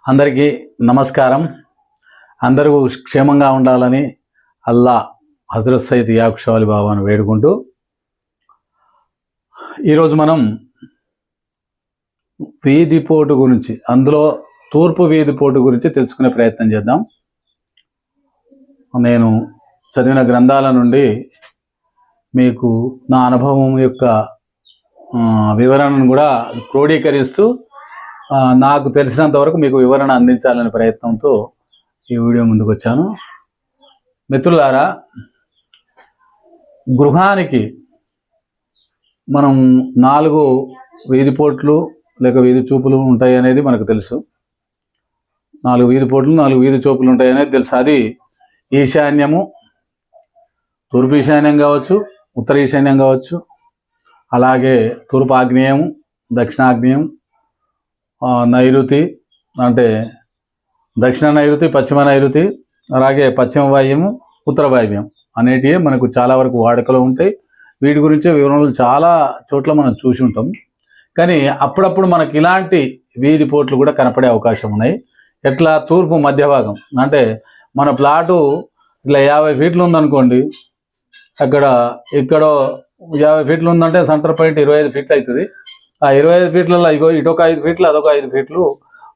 అందరికీ నమస్కారం. అందరూ క్షేమంగా ఉండాలని అల్లా హజరత్ సయ్యద్ యాకూబ్ షా అలీ బాబాను వేడుకుంటూ ఈరోజు మనం వీధిపోటు గురించి, అందులో తూర్పు వీధిపోటు గురించి తెలుసుకునే ప్రయత్నం చేద్దాం. నేను చదివిన గ్రంథాల నుండి మీకు నా అనుభవం యొక్క వివరణను కూడా క్రోడీకరిస్తూ నాకు తెలిసినంత వరకు మీకు వివరణ అందించాలనే ప్రయత్నంతో ఈ వీడియో ముందుకు వచ్చాను. మిత్రులారా, గృహానికి మనం 4 వీధిపోట్లు లేక వీధి చూపులు ఉంటాయి అనేది మనకు తెలుసు. 4 వీధిపోట్లు 4 వీధి చూపులు ఉంటాయి అనేది తెలుసు. అది ఈశాన్యము, తూర్పు ఈశాన్యం కావచ్చు, ఉత్తర ఈశాన్యం కావచ్చు, అలాగే తూర్పు ఆగ్నేయము, దక్షిణాగ్నేయం, నైరుతి అంటే దక్షిణ నైరుతి, పశ్చిమ నైరుతి, అలాగే పశ్చిమ వాయువ్యం, ఉత్తర వాయువ్యం అనేటివి మనకు చాలా వరకు వాడుకలో ఉంటాయి. వీటి గురించే వివరణలు చాలా చోట్ల మనం చూసి ఉంటాం. కానీ అప్పుడప్పుడు మనకి ఇలాంటి వీధి పోట్లు కూడా కనపడే అవకాశం ఉన్నాయి. ఎట్లా? తూర్పు మధ్య భాగం అంటే మన ప్లాటు ఇట్లా 50 ఫీట్లు ఉందనుకోండి, ఇక్కడో 50 ఫీట్లు ఉందంటే సెంటర్ పాయింట్ 25 ఫీట్లు అవుతుంది. ఆ 25 ఫీట్లలో ఇటొక 5 ఫీట్లు అదొక 5 ఫీట్లు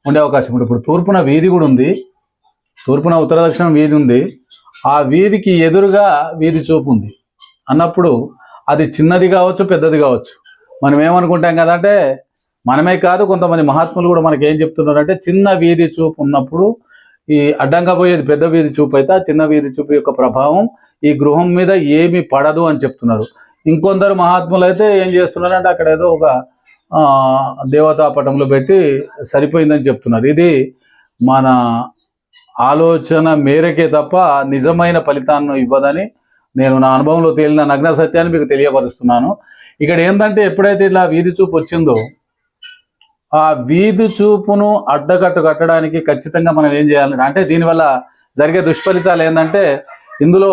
ఉండే అవకాశం ఉంది. ఇప్పుడు తూర్పున వీధి కూడా ఉంది, తూర్పున ఉత్తర దక్షిణం వీధి ఉంది. ఆ వీధికి ఎదురుగా వీధి చూపు ఉంది అన్నప్పుడు అది చిన్నది కావచ్చు, పెద్దది కావచ్చు. మనం ఏమనుకుంటాం కదా అంటే, మనమే కాదు కొంతమంది మహాత్ములు కూడా మనకి ఏం చెప్తున్నారంటే, చిన్న వీధి చూపు ఉన్నప్పుడు ఈ అడ్డంగా పోయేది పెద్ద వీధి చూపు అయితే ఆ చిన్న వీధి చూపు యొక్క ప్రభావం ఈ గృహం మీద ఏమీ పడదు అని చెప్తున్నారు. ఇంకొందరు మహాత్ములు అయితే ఏం చేస్తున్నారంటే, అక్కడ ఏదో ఒక దేవతా పటంలో పెట్టి సరిపోయిందని చెప్తున్నారు. ఇది మన ఆలోచన మేరకే తప్ప నిజమైన ఫలితాన్ని ఇవ్వదని నేను నా అనుభవంలో తేలిన నగ్న సత్యాన్ని మీకు తెలియపరుస్తున్నాను. ఇక్కడ ఏంటంటే, ఎప్పుడైతే ఇలా వీధి చూపు వచ్చిందో ఆ వీధి చూపును అడ్డకట్టు కట్టడానికి ఖచ్చితంగా మనం ఏం చేయాలంటే, అంటే దీనివల్ల జరిగే దుష్ఫలితాలు ఏంటంటే, ఇందులో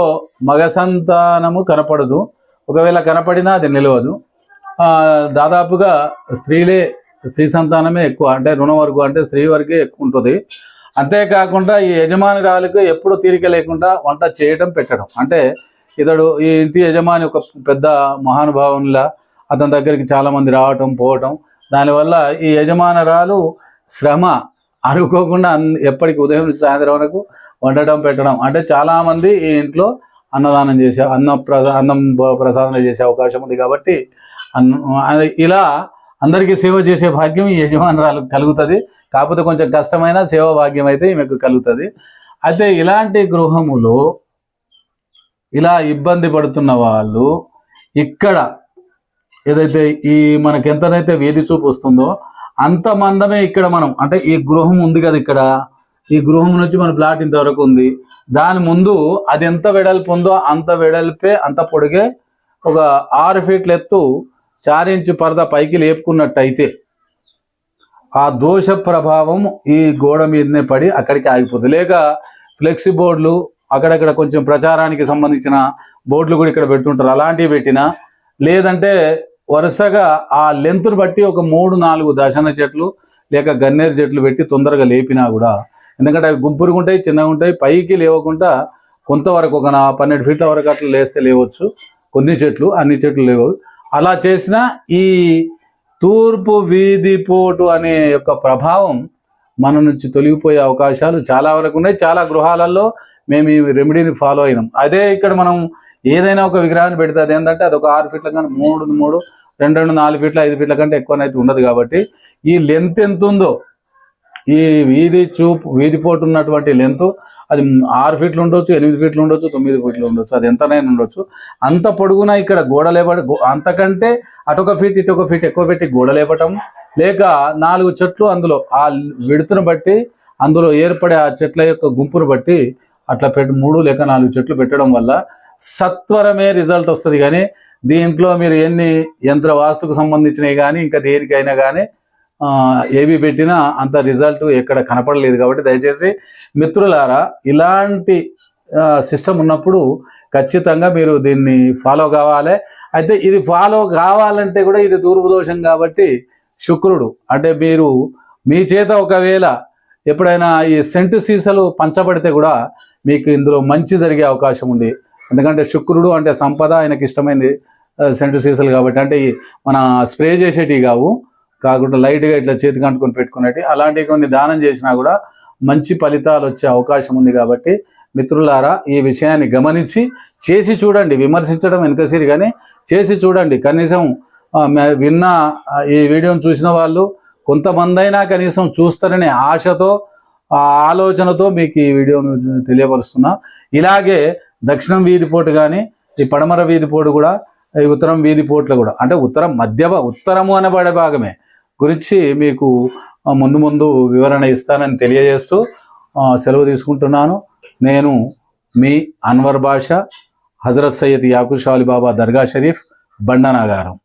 మగ సంతానము కనపడదు, ఒకవేళ కనపడినా అది నిలవదు. దాదాపుగా స్త్రీ సంతానమే ఎక్కువ, అంటే రుణవర్గం అంటే స్త్రీ వరకే ఎక్కువ ఉంటుంది. అంతేకాకుండా ఈ యజమానురాలకు ఎప్పుడు తీరిక లేకుండా వంట చేయడం పెట్టడం, అంటే ఇతడు ఈ ఇంటి యజమాని ఒక పెద్ద మహానుభావునిలా అతని దగ్గరికి చాలామంది రావటం పోవటం, దానివల్ల ఈ యజమానురాలు శ్రమ అనుకోకుండా ఎప్పటికి ఉదయం నుంచి సాయంత్రం వరకు వండటం పెట్టడం, అంటే చాలామంది ఈ ఇంట్లో అన్నదానం చేసే అన్నం ప్రసాదం చేసే అవకాశం ఉంది. కాబట్టి ఇలా అందరికీ సేవ చేసే భాగ్యం ఈ యజమానురాలకు కలుగుతుంది. కాకపోతే కొంచెం కష్టమైన సేవ భాగ్యం అయితే ఈమెకు కలుగుతుంది. అయితే ఇలాంటి గృహములో ఇలా ఇబ్బంది పడుతున్న వాళ్ళు ఇక్కడ ఏదైతే ఈ మనకి ఎంతనైతే వీధి చూపు వస్తుందో అంత మందమే ఇక్కడ మనం, అంటే ఈ గృహం ఉంది కదా, ఇక్కడ ఈ గృహం నుంచి మన ప్లాట్ ఇంతవరకు ఉంది. దాని ముందు అది ఎంత వెడల్పు ఉందో అంత వెడల్పే అంత పొడిగే ఒక 6 ఫీట్ల ఎత్తు 4 ఇంచు పరద పైకి లేపుకున్నట్టయితే ఆ దోష ప్రభావం ఈ గోడ మీదనే పడి అక్కడికి ఆగిపోతుంది. లేక ఫ్లెక్సీ బోర్డులు అక్కడక్కడ కొంచెం ప్రచారానికి సంబంధించిన బోర్డులు కూడా ఇక్కడ పెడుతుంటారు, అలాంటివి పెట్టినా, లేదంటే వరుసగా ఆ లెంత్ను బట్టి ఒక 3-4 దశన చెట్లు లేక గన్నేరు చెట్లు పెట్టి తొందరగా లేపినా కూడా, ఎందుకంటే అవి గుంపురుగా ఉంటాయి, చిన్నగా ఉంటాయి, పైకి లేవకుండా కొంతవరకు ఒక 12 ఫీట్ల వరకు అట్లా లేస్తే లేవచ్చు. కొన్ని చెట్లు, అన్ని చెట్లు లేవు. అలా చేసిన ఈ తూర్పు వీధి పోటు అనే యొక్క ప్రభావం మన నుంచి తొలగిపోయే అవకాశాలు చాలా వరకు ఉన్నాయి. చాలా గృహాలలో మేము ఈ రెమెడీని ఫాలో అయినాం. అదే ఇక్కడ మనం ఏదైనా ఒక విగ్రహాన్ని పెడితే అది ఏంటంటే అది ఒక 6 ఫీట్ల కానీ 3, 2, 4 ఫీట్ల 5 ఫీట్ల కంటే ఎక్కువనైతే ఉండదు. కాబట్టి ఈ లెంత్ ఎంత ఉందో, ఈ వీధి పోటు ఉన్నటువంటి లెంత్ అది 6 ఫీట్లు ఉండొచ్చు, 8 ఫీట్లు ఉండొచ్చు, 9 ఫీట్లు ఉండొచ్చు, అది ఎంతనైనా ఉండొచ్చు. అంత పొడుగున ఇక్కడ గోడ అంతకంటే అటొక ఫీట్ ఇటొక ఫీట్ ఎక్కువ పెట్టి గోడ లేపటం, లేక 4 చెట్లు అందులో ఆ విడుతును బట్టి అందులో ఏర్పడే ఆ చెట్ల యొక్క గుంపును బట్టి అట్లా 3 లేక 4 చెట్లు పెట్టడం వల్ల సత్వరమే రిజల్ట్ వస్తుంది. కానీ దీంట్లో మీరు ఎన్ని యంత్ర వాస్తుకు సంబంధించినవి కానీ ఇంకా దేనికైనా కానీ ఏవి పెట్టినా అంత రిజల్ట్ ఎక్కడ కనపడలేదు. కాబట్టి దయచేసి మిత్రులారా, ఇలాంటి సిస్టమ్ ఉన్నప్పుడు ఖచ్చితంగా మీరు దీన్ని ఫాలో కావాలి. అయితే ఇది ఫాలో కావాలంటే కూడా ఇది తూర్పు దోషం కాబట్టి శుక్రుడు, అంటే మీరు మీ చేత ఒకవేళ ఎప్పుడైనా ఈ సెంటు సీసాలు పంచబడితే కూడా మీకు ఇందులో మంచి జరిగే అవకాశం ఉంది. ఎందుకంటే శుక్రుడు అంటే సంపద, ఆయనకి ఇష్టమైంది సెంటు సీసాలు కాబట్టి. అంటే మన స్ప్రే చేసేటివి కాకుండా లైట్గా ఇట్లా చేతికి అంటుకొని పెట్టుకునేవి, అలాంటివి కొన్ని దానం చేసినా కూడా మంచి ఫలితాలు వచ్చే అవకాశం ఉంది. కాబట్టి మిత్రులారా, ఈ విషయాన్ని గమనించి చేసి చూడండి. విమర్శించడం వెనుకసిరి కానీ చేసి చూడండి. కనీసం విన్న ఈ వీడియోని చూసిన వాళ్ళు కొంతమంది అయినా కనీసం చూస్తారనే ఆశతో, ఆ ఆలోచనతో మీకు ఈ వీడియోను తెలియపరుస్తున్నా. ఇలాగే దక్షిణం వీధిపోటు కానీ, ఈ పడమర వీధిపోటు కూడా, ఈ ఉత్తరం వీధిపోట్లు కూడా, అంటే ఉత్తరము అనబడే భాగమే గురించి మీకు ముందు వివరణ ఇస్తానని తెలియజేస్తూ సెలవు తీసుకుంటున్నాను. నేను మీ అన్వర్ బాషా, హజరత్ సయ్యద్ యాకూబ్ షా అలీ బాబా దర్గా షరీఫ్, బండనాగారం.